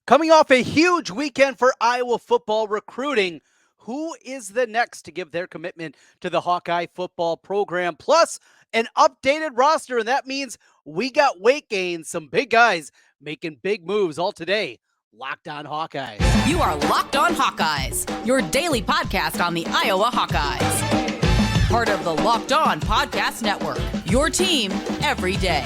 Coming off a huge weekend for Iowa football recruiting, who is the next to give their commitment to the Hawkeye football program? Plus, an updated roster, and that means we got weight gains, some big guys making big moves all today. Locked on Hawkeyes. You are Locked On Hawkeyes, your daily podcast on the Iowa Hawkeyes. Part of the Locked On Podcast Network, your team every day.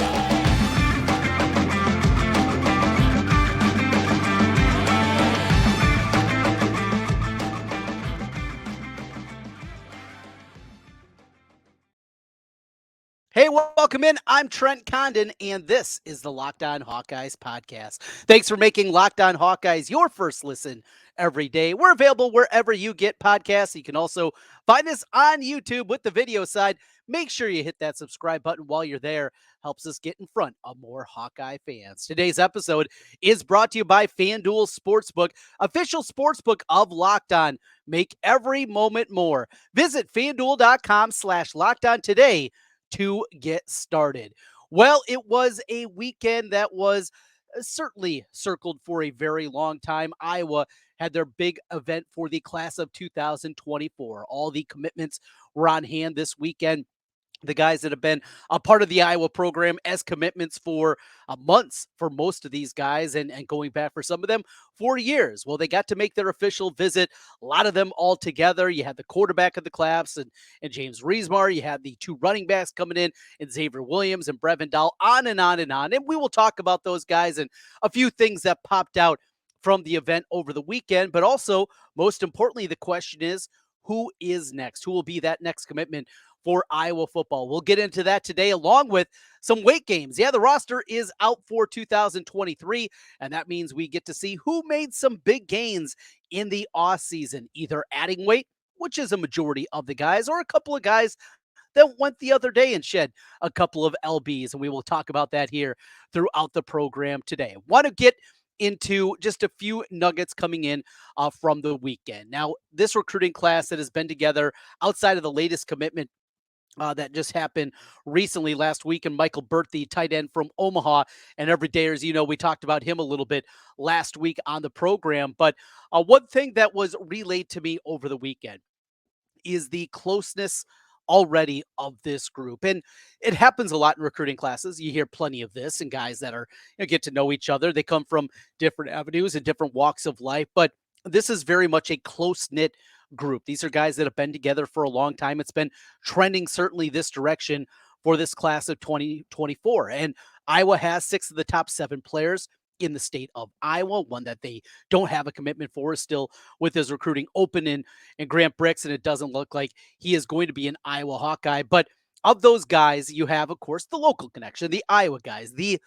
Hey, welcome in. I'm Trent Condon, and this is the Locked On Hawkeyes podcast. Thanks for making Locked On Hawkeyes your first listen every day. We're available wherever you get podcasts. You can also find us on YouTube with the video side. Make sure you hit that subscribe button while you're there. Helps us get in front of more Hawkeye fans. Today's episode is brought to you by FanDuel Sportsbook, official sportsbook of Locked On. Make every moment more. Visit FanDuel.com/LockedOn today to get started. Well, it was a weekend that was certainly circled for a very long time. Iowa had their big event for the class of 2024. All the commitments were on hand this weekend. The guys that have been a part of the Iowa program as commitments for months for most of these guys and going back for some of them for years. Well, they got to make their official visit, a lot of them all together. You had the quarterback of the class and James Resar. You had the two running backs coming in and Xavier Williams and Brevin Doll, on and on and on. And we will talk about those guys and a few things that popped out from the event over the weekend. But also, most importantly, the question is, who is next? Who will be that next commitment for Iowa football? We'll get into that today, along with some weight games. Yeah, the roster is out for 2023, and that means we get to see who made some big gains in the off season, either adding weight, which is a majority of the guys, or a couple of guys that went the other day and shed a couple of LBs, and we will talk about that here throughout the program today. Want to get into just a few nuggets coming in from the weekend. Now, this recruiting class that has been together outside of the latest commitment that just happened recently last week, and Michael Burt, the tight end from Omaha, and every day, as you know, we talked about him a little bit last week on the program. But one thing that was relayed to me over the weekend is the closeness already of this group. And it happens a lot in recruiting classes. You hear plenty of this, and guys that are, get to know each other. They come from different avenues and different walks of life, but this is very much a close-knit group. These are guys that have been together for a long time. It's been trending certainly this direction for this class of 2024. And Iowa has 6 of the top 7 players in the state of Iowa. One that they don't have a commitment for is still with his recruiting open in Grant Brix, and it doesn't look like he is going to be an Iowa Hawkeye. But of those guys, you have, of course, the local connection, the Iowa guys, the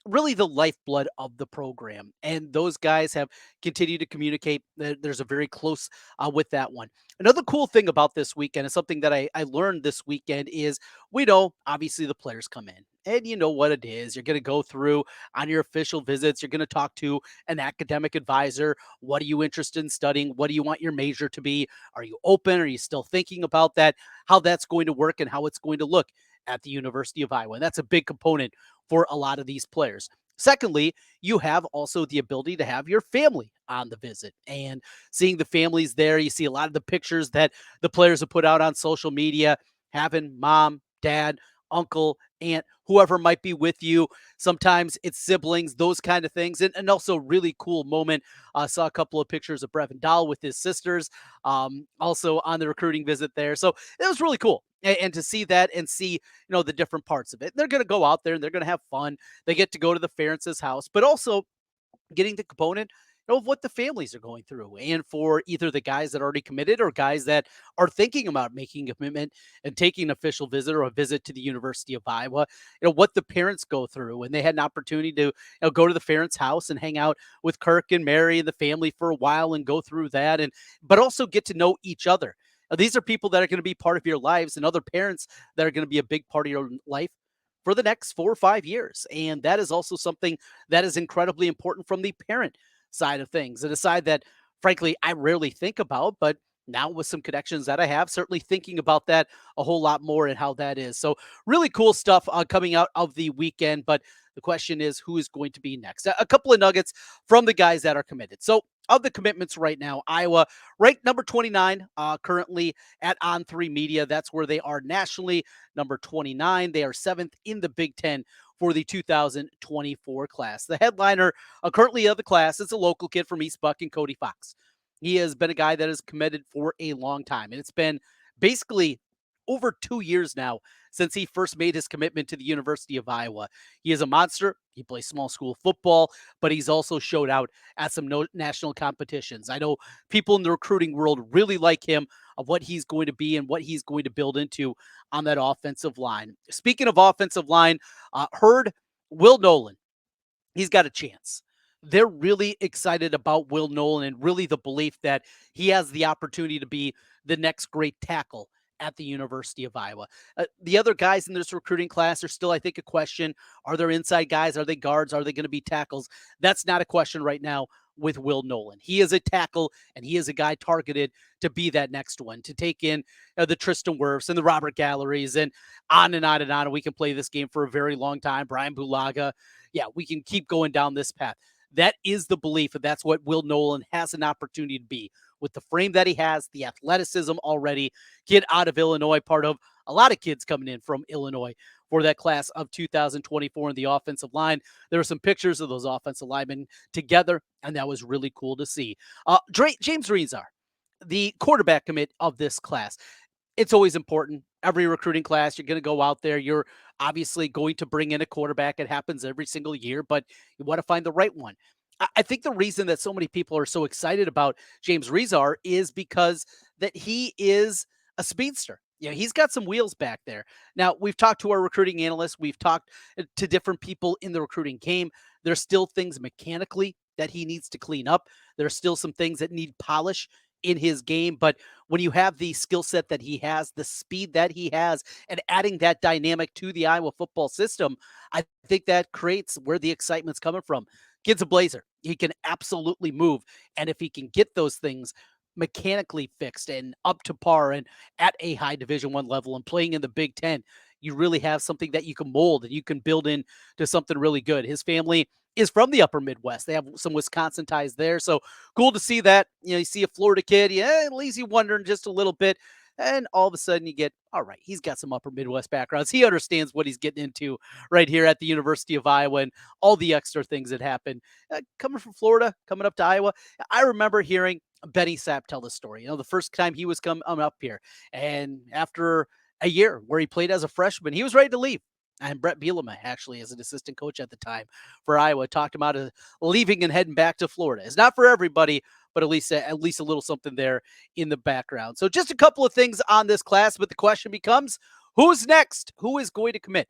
really the lifeblood of the program. And those guys have continued to communicate. There's a very close with that one. Another cool thing about this weekend is something that I learned this weekend is we know, obviously, the players come in. And you know what it is. You're going to go through on your official visits. You're going to talk to an academic advisor. What are you interested in studying? What do you want your major to be? Are you open? Are you still thinking about that? How that's going to work and how it's going to look at the University of Iowa. And that's a big component for a lot of these players. Secondly, you have also the ability to have your family on the visit, and seeing the families there. You see a lot of the pictures that the players have put out on social media, having mom, dad, uncle, aunt, whoever might be with you. Sometimes it's siblings, those kind of things. And also really cool moment. I saw a couple of pictures of Brevin Doll with his sisters, also on the recruiting visit there. So it was really cool. And to see that and see, the different parts of it. They're going to go out there and they're going to have fun. They get to go to the Ferentz's house, but also getting the component of what the families are going through. And for either the guys that already committed or guys that are thinking about making a commitment and taking an official visit or a visit to the University of Iowa, what the parents go through. And they had an opportunity to go to the Ferentz's house and hang out with Kirk and Mary and the family for a while and go through that, but also get to know each other. These are people that are going to be part of your lives, and other parents that are going to be a big part of your life for the next 4 or 5 years. And that is also something that is incredibly important from the parent side of things, and a side that, frankly, I rarely think about, but now with some connections that I have, certainly thinking about that a whole lot more and how that is. So really cool stuff coming out of the weekend. But the question is, who is going to be next? A couple of nuggets from the guys that are committed. So of the commitments right now, Iowa ranked number 29 currently at On3 Media. That's where they are nationally. Number 29. They are seventh in the Big Ten for the 2024 class. The headliner currently of the class is a local kid from East Buck and Cody Fox. He has been a guy that is committed for a long time, and it's been basically over 2 years now since he first made his commitment to the University of Iowa. He is a monster. He plays small school football, but he's also showed out at some national competitions. I know people in the recruiting world really like him, of what he's going to be and what he's going to build into on that offensive line. Speaking of offensive line, heard Will Nolan, he's got a chance. They're really excited about Will Nolan and really the belief that he has the opportunity to be the next great tackle at the University of Iowa. The other guys in this recruiting class are still, I think, a question. Are there inside guys? Are they guards? Are they going to be tackles? That's not a question right now with Will Nolan. He is a tackle, and he is a guy targeted to be that next one, to take in the Tristan Wirfs and the Robert Galleries and on and on and on. And we can play this game for a very long time. Brian Bulaga. Yeah, we can keep going down this path. That is the belief, and that's what Will Nolan has an opportunity to be with the frame that he has, the athleticism already. Kid out of Illinois, part of a lot of kids coming in from Illinois for that class of 2024 in the offensive line. There were some pictures of those offensive linemen together, and that was really cool to see. James Resar, the quarterback commit of this class. It's always important. Every recruiting class, you're going to go out there. You're obviously going to bring in a quarterback. It happens every single year, but you want to find the right one. I think the reason that so many people are so excited about James Resar is because that he is a speedster. He's got some wheels back there. Now, we've talked to our recruiting analysts. We've talked to different people in the recruiting game. There's still things mechanically that he needs to clean up. There's still some things that need polish in his game. But when you have the skill set that he has, the speed that he has, and adding that dynamic to the Iowa football system, I think that creates where the excitement's coming from. Kid's a blazer. He can absolutely move. And if he can get those things mechanically fixed and up to par and at a high Division I level and playing in the Big Ten, you really have something that you can mold and you can build into something really good. His family is from the upper Midwest. They have some Wisconsin ties there. So cool to see that. You see a Florida kid, it leaves you wondering just a little bit. And all of a sudden you get, all right, he's got some upper Midwest backgrounds. He understands what he's getting into right here at the University of Iowa and all the extra things that happen. Coming from Florida, coming up to Iowa, I remember hearing Benny Sapp tell the story. The first time he was coming up here, and after a year where he played as a freshman, he was ready to leave. And Brett Bielema, actually, as an assistant coach at the time for Iowa, talked him out of leaving and heading back to Florida. It's not for everybody, but at least a little something there in the background. So just a couple of things on this class, but the question becomes, who's next? Who is going to commit?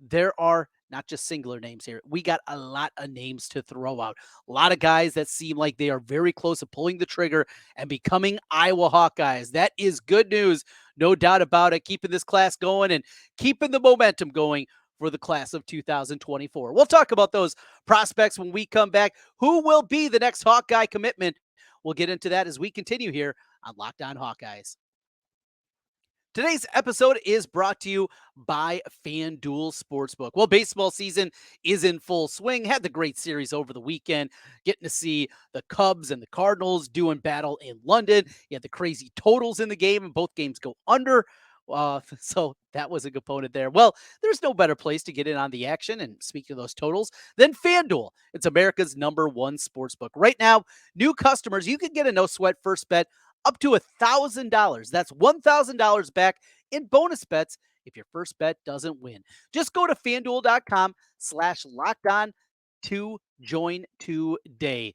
There are not just singular names here. We got a lot of names to throw out. A lot of guys that seem like they are very close to pulling the trigger and becoming Iowa Hawkeyes. That is good news. No doubt about it. Keeping this class going and keeping the momentum going for the class of 2024. We'll talk about those prospects when we come back. Who will be the next Hawkeye commitment? We'll get into that as we continue here on Locked On Hawkeyes. Today's episode is brought to you by FanDuel Sportsbook. Well, baseball season is in full swing. Had the great series over the weekend, getting to see the Cubs and the Cardinals doing battle in London. You had the crazy totals in the game, and both games go under. So that was a component there. Well, there's no better place to get in on the action. And speaking of those totals, than FanDuel. It's America's #1 sportsbook. Right now, new customers, you can get a no sweat first bet up to $1,000. That's $1,000 back in bonus bets if your first bet doesn't win. Just go to fanduel.com/lockedon to join today.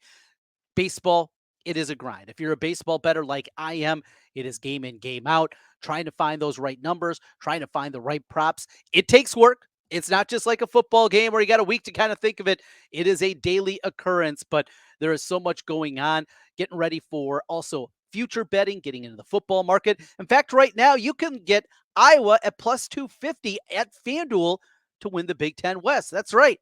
Baseball, it is a grind. If you're a baseball bettor like I am, it is game in, game out, trying to find those right numbers, trying to find the right props. It takes work. It's not just like a football game where you got a week to kind of think of it. It is a daily occurrence, but there is so much going on. Getting ready for also future betting, getting into the football market. In fact, right now, you can get Iowa at plus 250 at FanDuel to win the Big Ten West. That's right.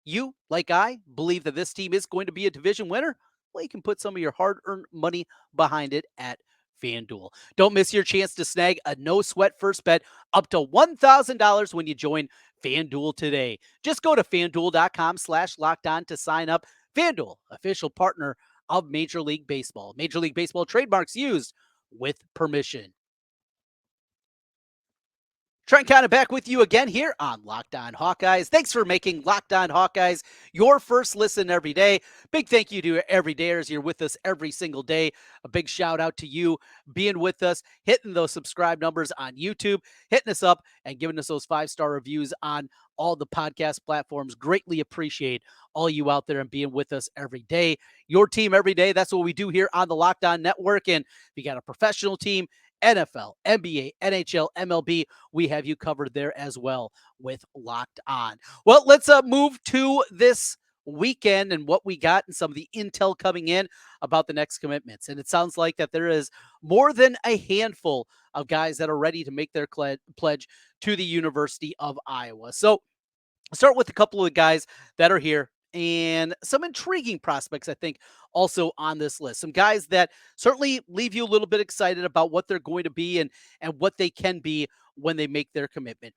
You, like I, believe that this team is going to be a division winner. Well, you can put some of your hard-earned money behind it at FanDuel. Don't miss your chance to snag a no sweat first bet up to $1,000 when you join FanDuel today. Just go to fanduel.com/locked to sign up. FanDuel, official partner of Major League Baseball. Major League Baseball trademarks used with permission. Trent Condon back with you again here on Locked On Hawkeyes. Thanks for making Locked On Hawkeyes your first listen every day. Big thank you to everydayers. You're with us every single day. A big shout out to you being with us, hitting those subscribe numbers on YouTube, hitting us up and giving us those 5-star reviews on all the podcast platforms. Greatly appreciate all you out there and being with us every day. Your team every day. That's what we do here on the Locked On Network. And if you got a professional team, NFL, NBA, NHL, MLB, we have you covered there as well with Locked On. Well, let's move to this weekend and what we got and some of the intel coming in about the next commitments. And it sounds like that there is more than a handful of guys that are ready to make their pledge to the University of Iowa. So I'll start with a couple of the guys that are here and some intriguing prospects, I think, also on this list. Some guys that certainly leave you a little bit excited about what they're going to be and what they can be when they make their commitment.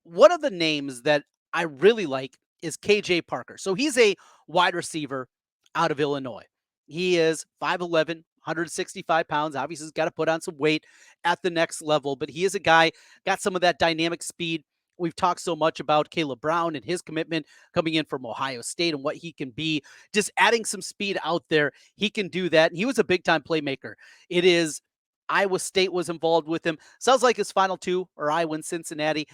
One of the names that I really like is KJ Parker. So he's a wide receiver out of Illinois. He is 5'11, 165 pounds. Obviously, he's got to put on some weight at the next level, but he is a guy, got some of that dynamic speed. We've talked so much about Caleb Brown and his commitment coming in from Ohio State and what he can be. Just adding some speed out there, he can do that. And he was a big-time playmaker. It is Iowa State was involved with him. Sounds like his final two are Iowa and Cincinnati.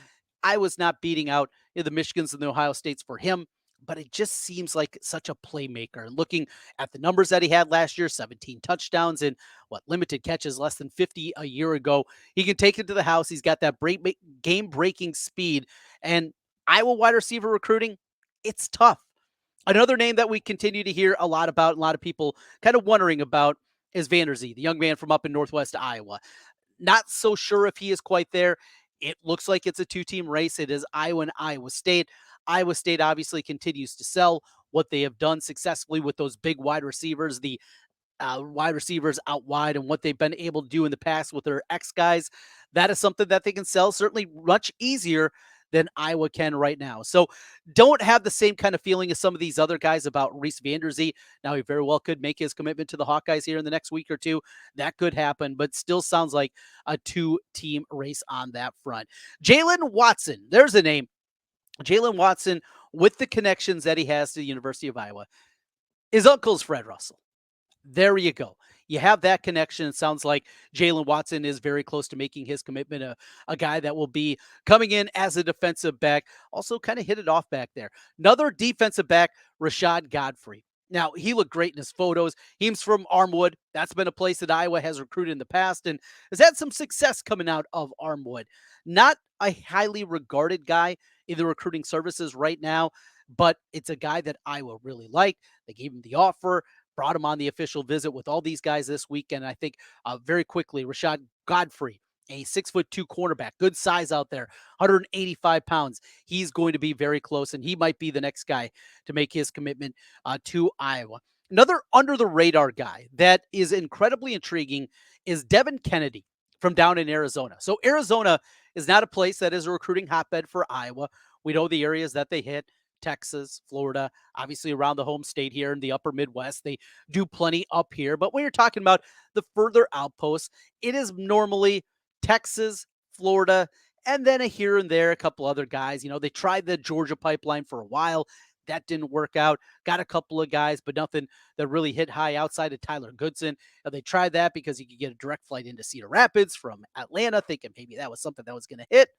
I was not beating out the Michigans and the Ohio States for him, but it just seems like such a playmaker. And looking at the numbers that he had last year, 17 touchdowns and limited catches, less than 50 a year ago. He can take it to the house. He's got that game-breaking speed. And Iowa wide receiver recruiting, it's tough. Another name that we continue to hear a lot about, and a lot of people kind of wondering about, is Vanderzee, the young man from up in Northwest Iowa. Not so sure if he is quite there. It looks like it's a two-team race. It is Iowa and Iowa State. Iowa State obviously continues to sell what they have done successfully with those big wide receivers, the wide receivers out wide, and what they've been able to do in the past with their ex guys. That is something that they can sell certainly much easier than Iowa can right now. So don't have the same kind of feeling as some of these other guys about Reese Vanderzee. Now, he very well could make his commitment to the Hawkeyes here in the next week or two. That could happen, but still sounds like a two-team race on that front. Jalen Watson, there's a name. Jalen Watson, with the connections that he has to the University of Iowa. His uncle's Fred Russell. There you go. You have that connection. It sounds like Jalen Watson is very close to making his commitment, a guy that will be coming in as a defensive back. Also kind of hit it off back there. Another defensive back, Rashad Godfrey. Now, he looked great in his photos. He's from Armwood. That's been a place that Iowa has recruited in the past and has had some success coming out of Armwood. Not a highly regarded guy in the recruiting services right now, but it's a guy that Iowa really liked. They gave him the offer, brought him on the official visit with all these guys this weekend. I think very quickly, Rashad Godfrey, a 6'2" cornerback, good size out there, 185 pounds. He's going to be very close, and he might be the next guy to make his commitment to Iowa. Another under the radar guy that is incredibly intriguing is Devin Kennedy from down in Arizona. So Arizona is not a place that is a recruiting hotbed for Iowa. We know the areas that they hit. Texas, Florida, obviously around the home state here in the upper Midwest. They do plenty up here. But when you're talking about the further outposts, it is normally Texas, Florida, and then a here and there, a couple other guys. They tried the Georgia pipeline for a while. That didn't work out. Got a couple of guys, but nothing that really hit high outside of Tyler Goodson. They tried that because he could get a direct flight into Cedar Rapids from Atlanta, thinking maybe that was something that was going to hit.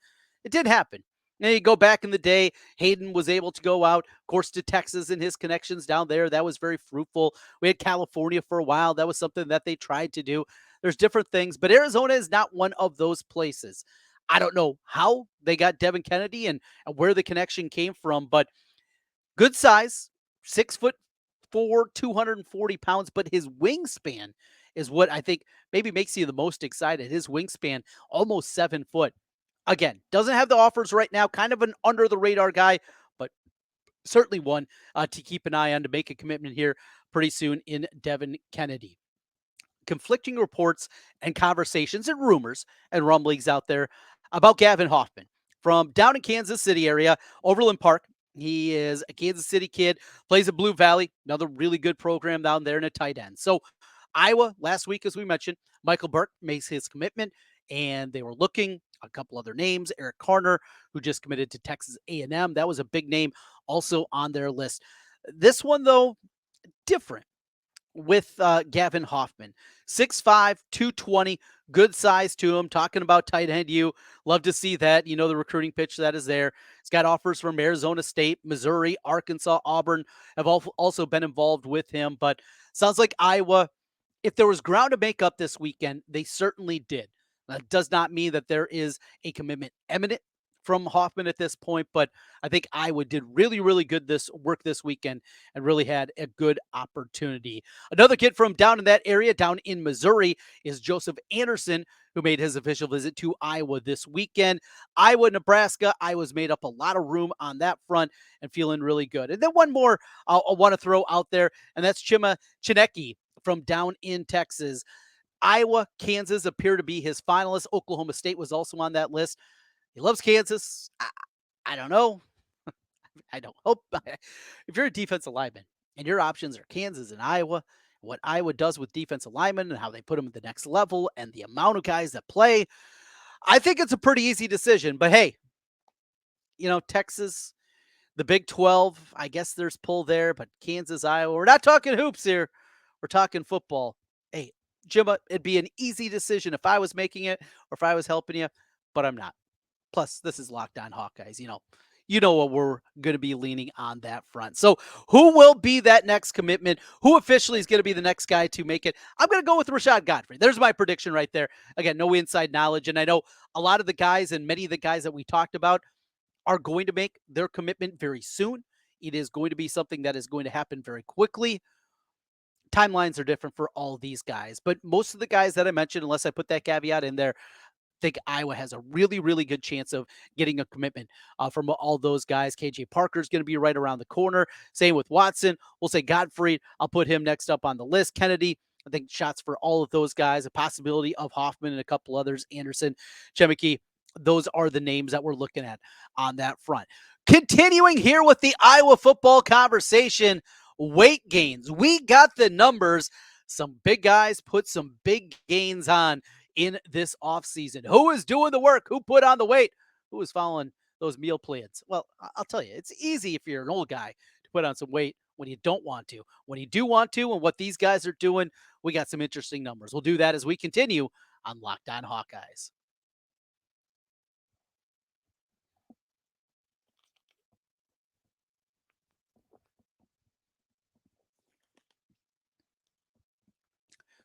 It did happen. And you go back in the day, Hayden was able to go out, of course, to Texas and his connections down there. That was very fruitful. We had California for a while. That was something that they tried to do. There's different things, but Arizona is not one of those places. I don't know how they got Devin Kennedy and where the connection came from, but good size, 6'4", 240 pounds, but his wingspan is what I think maybe makes you the most excited. His wingspan, almost 7 foot. Again, doesn't have the offers right now, kind of an under-the-radar guy, but certainly one to keep an eye on to make a commitment here pretty soon in Devin Kennedy. conflicting reports and conversations and rumors and rumblings out there about Gavin Hoffman from down in Kansas City area, Overland Park. He is a Kansas City kid, plays at Blue Valley, another really good program down there in a tight end. So Iowa last week, as we mentioned, Michael Burke makes his commitment, and they were looking a couple other names. Eric Carner, who just committed to Texas A&M, that was a big name also on their list. This one, though, different with Gavin Hoffman. 6'5", 220, good size to him. Talking about tight end, you love to see that. You know, the recruiting pitch that is there. He's got offers from Arizona State, Missouri, Arkansas, Auburn have also been involved with him. But sounds like Iowa, if there was ground to make up this weekend, they certainly did. That does not mean that there is a commitment imminent from Hoffman at this point, but I think Iowa did really, really good this work this weekend and really had a good opportunity. Another kid from down in that area, down in Missouri, is Joseph Anderson, who made his official visit to Iowa this weekend. Iowa, Nebraska, Iowa's made up a lot of room on that front and feeling really good. And then one more I want to throw out there, and that's Chima Chinecki from down in Texas. Iowa, Kansas appear to be his finalists. Oklahoma State was also on that list. He loves Kansas. I don't know. I don't hope. If you're a defensive lineman and your options are Kansas and Iowa, what Iowa does with defensive linemen and how they put them at the next level and the amount of guys that play, I think it's a pretty easy decision. But hey, you know, Texas, the Big 12, I guess there's pull there, but Kansas, Iowa, we're not talking hoops here. We're talking football. Hey, Jimma, it'd be an easy decision if I was making it or if I was helping you, but I'm not. Plus, this is Locked On Hawkeyes. You know what we're going to be leaning on that front. So, who will be that next commitment? Who officially is going to be the next guy to make it? I'm going to go with Rashad Godfrey. There's my prediction right there. Again, no inside knowledge, and I know a lot of the guys and many of the guys that we talked about are going to make their commitment very soon. It is going to be something that is going to happen very quickly. Timelines are different for all these guys, but most of the guys that I mentioned, unless I put that caveat in there, think Iowa has a really, really good chance of getting a commitment from all those guys. KJ Parker's going to be right around the corner. Same with Watson. We'll say Godfrey. I'll put him next up on the list. Kennedy, I think shots for all of those guys. A possibility of Hoffman and a couple others. Anderson, Chemike. Those are the names that we're looking at on that front. Continuing here with the Iowa football conversation, weight gains. We got the numbers. Some big guys put some big gains on in this offseason. Who is doing the work? Who put on the weight? Who is following those meal plans? Well, I'll tell you, it's easy if you're an old guy to put on some weight when you don't want to. When you do want to, and what these guys are doing, we got some interesting numbers. We'll do that as we continue on Locked On Hawkeyes.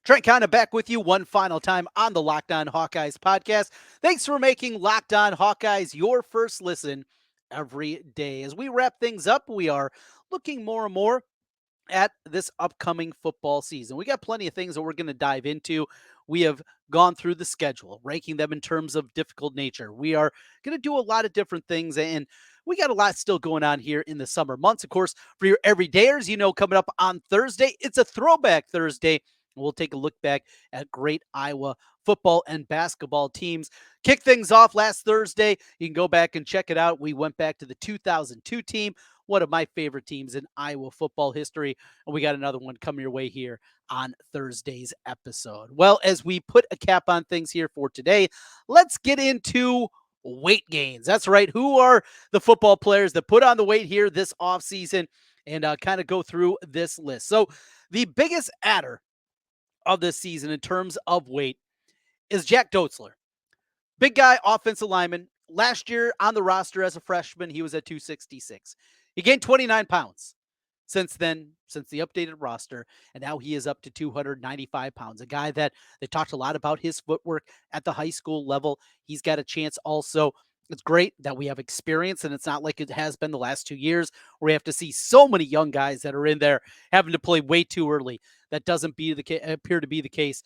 Trent Condon back with you one final time on the Locked On Hawkeyes podcast. Thanks for making Locked On Hawkeyes your first listen every day. As we wrap things up, we are looking more and more at this upcoming football season. We got plenty of things that we're going to dive into. We have gone through the schedule, ranking them in terms of difficult nature. We are going to do a lot of different things, and we got a lot still going on here in the summer months. Of course, for your everydayers, coming up on Thursday, it's a throwback Thursday. We'll take a look back at great Iowa football and basketball teams. Kick things off last Thursday. You can go back and check it out. We went back to the 2002 team, one of my favorite teams in Iowa football history. And we got another one coming your way here on Thursday's episode. Well, as we put a cap on things here for today, let's get into weight gains. That's right. Who are the football players that put on the weight here this offseason, and kind of go through this list. So the biggest adder of this season in terms of weight is Jack Dotzler. Big guy, offensive lineman. Last year on the roster as a freshman, he was at 266. He gained 29 pounds since then, since the updated roster, and now he is up to 295 pounds. A guy that they talked a lot about his footwork at the high school level. He's got a chance also. It's great that we have experience, and it's not like it has been the last 2 years where we have to see so many young guys that are in there having to play way too early. That doesn't appear to be the case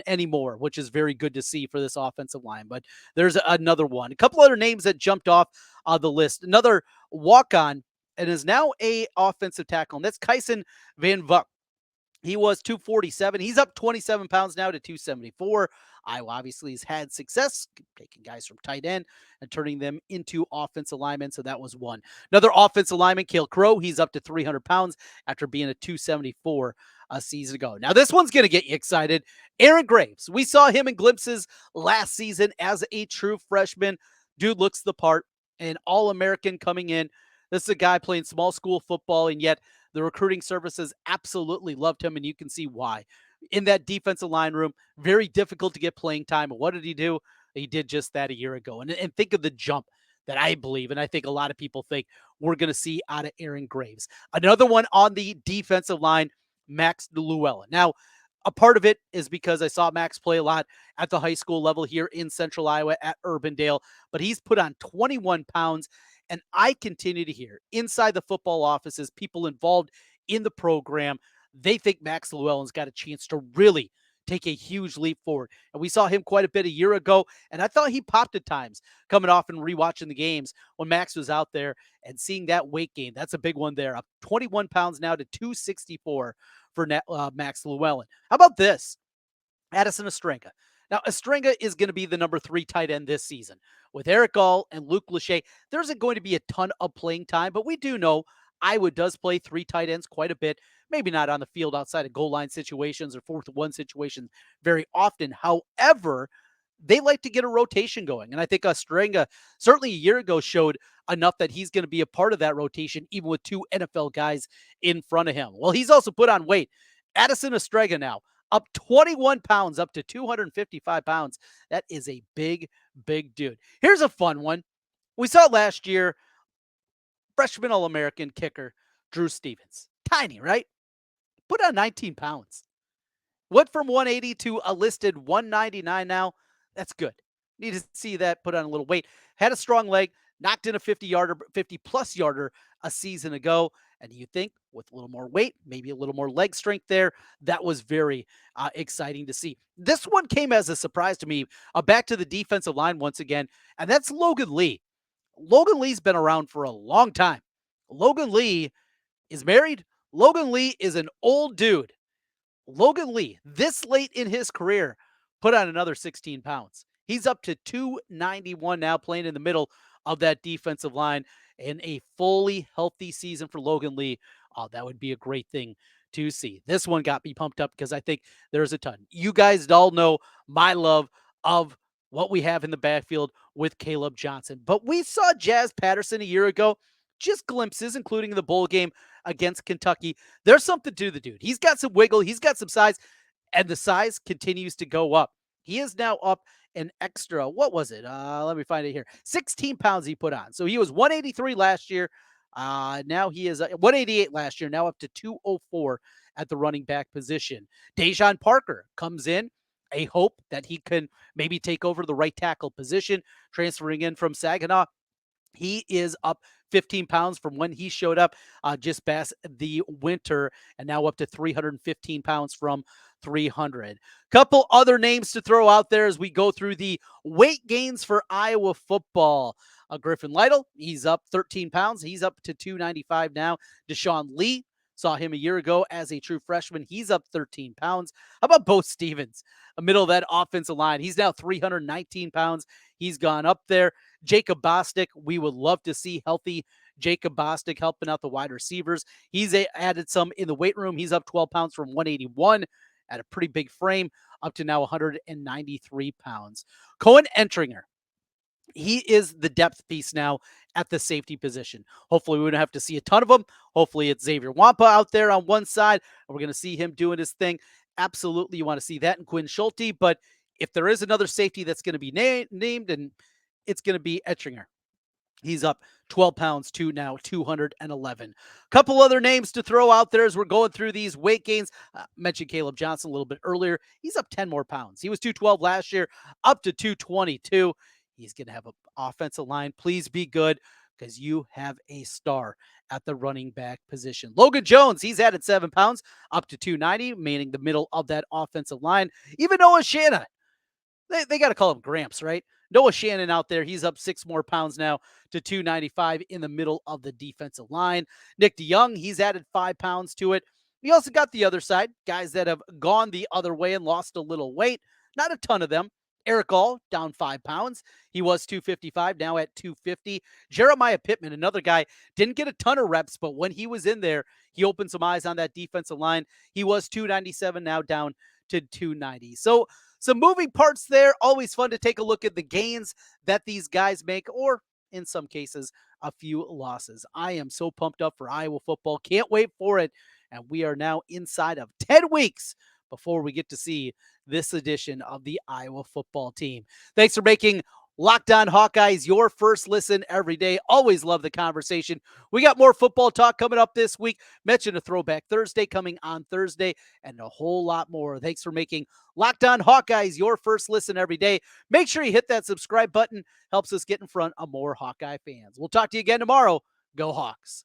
anymore, which is very good to see for this offensive line. But there's another one. A couple other names that jumped off the list. Another walk-on and is now a offensive tackle, and that's Kyson Van Vuck. He was 247. He's up 27 pounds now to 274. Iowa obviously has had success taking guys from tight end and turning them into offensive linemen. So that was one. Another offensive lineman, Cale Crow, he's up to 300 pounds after being a 274 a season ago. Now, this one's going to get you excited. Aaron Graves. We saw him in glimpses last season as a true freshman. Dude looks the part, an All-American coming in. This is a guy playing small school football, and yet the recruiting services absolutely loved him, and you can see why. In that defensive line room, very difficult to get playing time. And what did he do? He did just that a year ago. And think of the jump that I believe, and I think a lot of people think we're going to see out of Aaron Graves. Another one on the defensive line, Max Llewellyn. Now, a part of it is because I saw Max play a lot at the high school level here in Central Iowa at Urbandale, but he's put on 21 pounds. And I continue to hear inside the football offices, people involved in the program, they think Max Llewellyn's got a chance to really take a huge leap forward. And we saw him quite a bit a year ago, and I thought he popped at times coming off and rewatching the games when Max was out there and seeing that weight gain. That's a big one there. Up 21 pounds now to 264 for Max Llewellyn. How about this? Addison Estrenga. Now, Estrenga is going to be the number 3 tight end this season. With Eric Gall and Luke Lachey, there isn't going to be a ton of playing time, but we do know Iowa does play 3 tight ends quite a bit. Maybe not on the field outside of goal line situations or 4th and 1 situations very often. However, they like to get a rotation going. And I think Estrenga certainly a year ago showed enough that he's going to be a part of that rotation, even with 2 NFL guys in front of him. Well, he's also put on weight. Addison Estrenga now up 21 pounds, up to 255 pounds. That is a big, big dude. Here's a fun one. We saw last year, freshman All-American kicker, Drew Stevens. Tiny, right? Put on 19 pounds. Went from 180 to a listed 199 now. That's good. Need to see that put on a little weight. Had a strong leg, knocked in a 50-yarder, 50-plus yarder a season ago. And you think with a little more weight, maybe a little more leg strength there, that was very exciting to see. This one came as a surprise to me. Back to the defensive line once again, and that's Logan Lee. Logan Lee's been around for a long time. Logan Lee is married. Logan Lee is an old dude. Logan Lee, this late in his career, put on another 16 pounds. He's up to 291 now, playing in the middle of that defensive line. And a fully healthy season for Logan Lee, that would be a great thing to see. This one got me pumped up because I think there's a ton. You guys all know my love of what we have in the backfield with Caleb Johnson. But we saw Jazz Patterson a year ago, just glimpses, including the bowl game against Kentucky. There's something to the dude. He's got some wiggle. He's got some size, and the size continues to go up. He is now up an extra, what was it? Let me find it here. 16 pounds he put on. So he was 183 last year. Now he is 188 last year, now up to 204 at the running back position. Dejon Parker comes in, a hope that he can maybe take over the right tackle position, transferring in from Saginaw. He is up 15 pounds from when he showed up just past the winter, and now up to 315 pounds from 300. Couple other names to throw out there as we go through the weight gains for Iowa football. Griffin Lytle, he's up 13 pounds. He's up to 295 now. Deshaun Lee, saw him a year ago as a true freshman. He's up 13 pounds. How about Bo Stevens, a middle of that offensive line? He's now 319 pounds. He's gone up there. Jacob Bostic, we would love to see healthy Jacob Bostic helping out the wide receivers. He's added some in the weight room. He's up 12 pounds from 181 at a pretty big frame up to now 193 pounds. Cohen Entringer, he is the depth piece now at the safety position. Hopefully we wouldn't have to see a ton of them. Hopefully it's Xavier Wampa out there on one side, and we're going to see him doing his thing. Absolutely, you want to see that in Quinn Schulte, but if there is another safety that's going to be named, and it's going to be Etchinger. He's up 12 pounds to now 211. Couple other names to throw out there as we're going through these weight gains. Mentioned Caleb Johnson a little bit earlier. He's up 10 more pounds. He was 212 last year, up to 222. He's going to have an offensive line. Please be good because you have a star at the running back position. Logan Jones, he's added 7 pounds up to 290, meaning the middle of that offensive line. Even Noah Shannon, they got to call him Gramps, right? Noah Shannon out there, he's up 6 more pounds now to 295 in the middle of the defensive line. Nick DeYoung, he's added 5 pounds to it. We also got the other side, guys that have gone the other way and lost a little weight. Not a ton of them. Eric Gall down 5 pounds. He was 255, now at 250. Jeremiah Pittman, another guy, didn't get a ton of reps, but when he was in there, he opened some eyes on that defensive line. He was 297, now down to 290. So some moving parts there. Always fun to take a look at the gains that these guys make, or in some cases, a few losses. I am so pumped up for Iowa football. Can't wait for it. And we are now inside of 10 weeks before we get to see this edition of the Iowa football team. Thanks for making Locked On Hawkeyes your first listen every day. Always love the conversation. We got more football talk coming up this week. Mentioned a Throwback Thursday coming on Thursday and a whole lot more. Thanks for making Locked On Hawkeyes your first listen every day. Make sure you hit that subscribe button. Helps us get in front of more Hawkeye fans. We'll talk to you again tomorrow. Go Hawks.